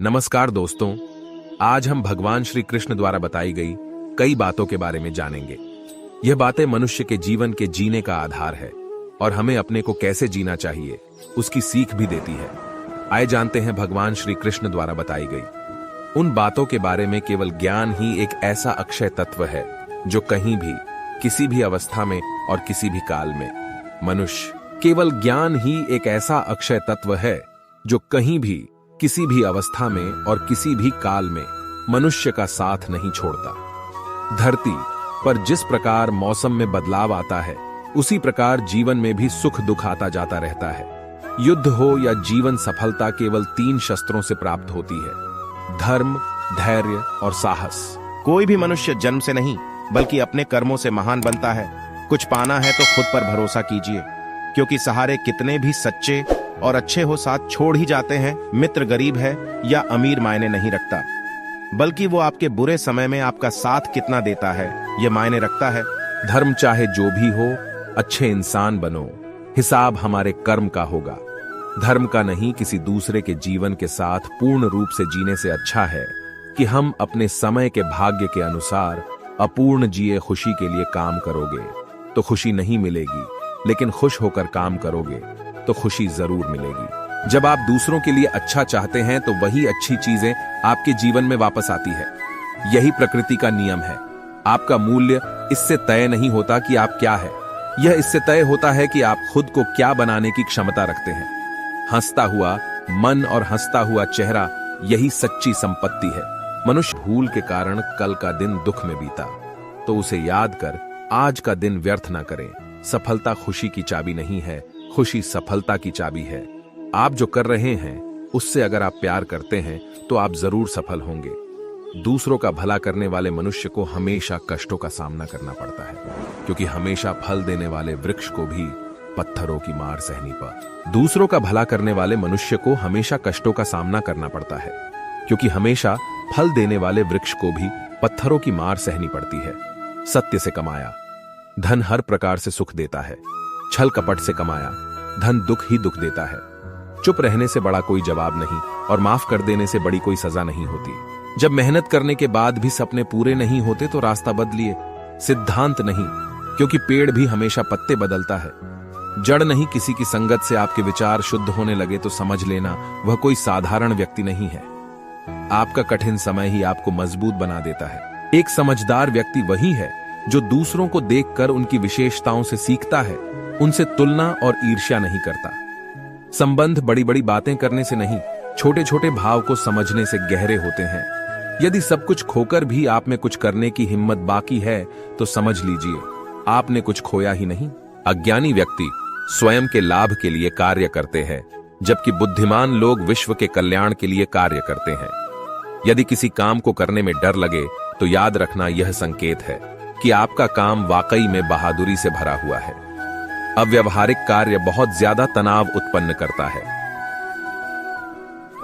नमस्कार दोस्तों, आज हम भगवान श्री कृष्ण द्वारा बताई गई कई बातों के बारे में जानेंगे। यह बातें मनुष्य के जीवन के जीने का आधार है और हमें अपने को कैसे जीना चाहिए उसकी सीख भी देती है। आइए जानते हैं भगवान श्री कृष्ण द्वारा बताई गई उन बातों के बारे में। केवल ज्ञान ही एक ऐसा अक्षय तत्व है जो कहीं भी, किसी भी अवस्था में और किसी भी काल में केवल ज्ञान ही एक ऐसा अक्षय तत्व है जो कहीं भी, किसी भी अवस्था में और किसी भी काल में मनुष्य का साथ नहीं छोड़ता। धरती पर जिस प्रकार मौसम में बदलाव आता है, उसी प्रकार जीवन में भी सुख दुख आता जाता रहता है। युद्ध हो या जीवन सफलता केवल 3 शस्त्रों से प्राप्त होती है: धर्म, धैर्य और साहस। कोई भी मनुष्य जन्म से नहीं बल्कि अपने कर्मों से महान बनता है। कुछ पाना है तो खुद पर भरोसा कीजिए, क्योंकि सहारे कितने भी सच्चे और अच्छे हो साथ छोड़ ही जाते हैं। मित्र गरीब है या अमीर मायने नहीं रखता, बल्कि वो आपके बुरे समय में आपका साथ कितना देता है ये मायने रखता है। धर्म चाहे जो भी हो, अच्छे इंसान बनो, हिसाब हमारे कर्म का होगा। धर्म का नहीं, किसी दूसरे के जीवन के साथ पूर्ण रूप से जीने से अच्छा है कि हम अपने समय के भाग्य के अनुसार अपूर्ण जिए। खुशी के लिए काम करोगे तो खुशी नहीं मिलेगी, लेकिन खुश होकर काम करोगे तो खुशी जरूर मिलेगी। जब आप दूसरों के लिए अच्छा चाहते हैं तो वही अच्छी चीजें आपके जीवन में वापस आती है। यही प्रकृति का नियम है। आपका मूल्य इससे तय नहीं होता कि आप क्या है, यह इससे तय होता है कि आप खुद को क्या बनाने की क्षमता रखते हैं। हंसता हुआ मन और हंसता हुआ चेहरा, यही सच्ची संपत्ति है। मनुष्य भूल के कारण कल का दिन दुख में बीता तो उसे याद कर आज का दिन व्यर्थ ना करें। सफलता खुशी की चाबी नहीं है, खुशी सफलता की चाबी है। आप जो कर रहे हैं उससे अगर आप प्यार करते हैं तो आप जरूर सफल होंगे। दूसरों का भला करने वाले मनुष्य को हमेशा कष्टों का सामना करना पड़ता है, क्योंकि हमेशा फल देने वाले वृक्ष को भी पत्थरों की मार सहनी पड़ती। दूसरों का भला करने वाले मनुष्य को हमेशा कष्टों का सामना करना पड़ता है, क्योंकि हमेशा फल देने वाले वृक्ष को भी पत्थरों की मार सहनी पड़ती है। सत्य से कमाया धन हर प्रकार से सुख देता है, छल कपट से कमाया धन दुख ही दुख देता है। चुप रहने से बड़ा कोई जवाब नहीं और माफ कर देने से बड़ी कोई सजा नहीं होती। जब मेहनत करने के बाद भी सपने पूरे नहीं होते तो रास्ता बदलिए, सिद्धांत नहीं, क्योंकि पेड़ भी हमेशा पत्ते बदलता है। जड़ नहीं, किसी की संगत से आपके विचार शुद्ध होने लगे तो समझ लेना वह कोई साधारण व्यक्ति नहीं है। आपका कठिन समय ही आपको मजबूत बना देता है। एक समझदार व्यक्ति वही है जो दूसरों को देखकर उनकी विशेषताओं से सीखता है, उनसे तुलना और ईर्ष्या नहीं करता। संबंध बड़ी बड़ी बातें करने से नहीं, छोटे छोटे भाव को समझने से गहरे होते हैं। यदि सब कुछ खोकर भी आप में कुछ करने की हिम्मत बाकी है तो समझ लीजिए आपने कुछ खोया ही नहीं। अज्ञानी व्यक्ति स्वयं के लाभ के लिए कार्य करते हैं, जबकि बुद्धिमान लोग विश्व के कल्याण के लिए कार्य करते हैं। यदि किसी काम को करने में डर लगे तो याद रखना यह संकेत है कि आपका काम वाकई में बहादुरी से भरा हुआ है। अव्यावहारिक कार्य बहुत ज्यादा तनाव उत्पन्न करता है।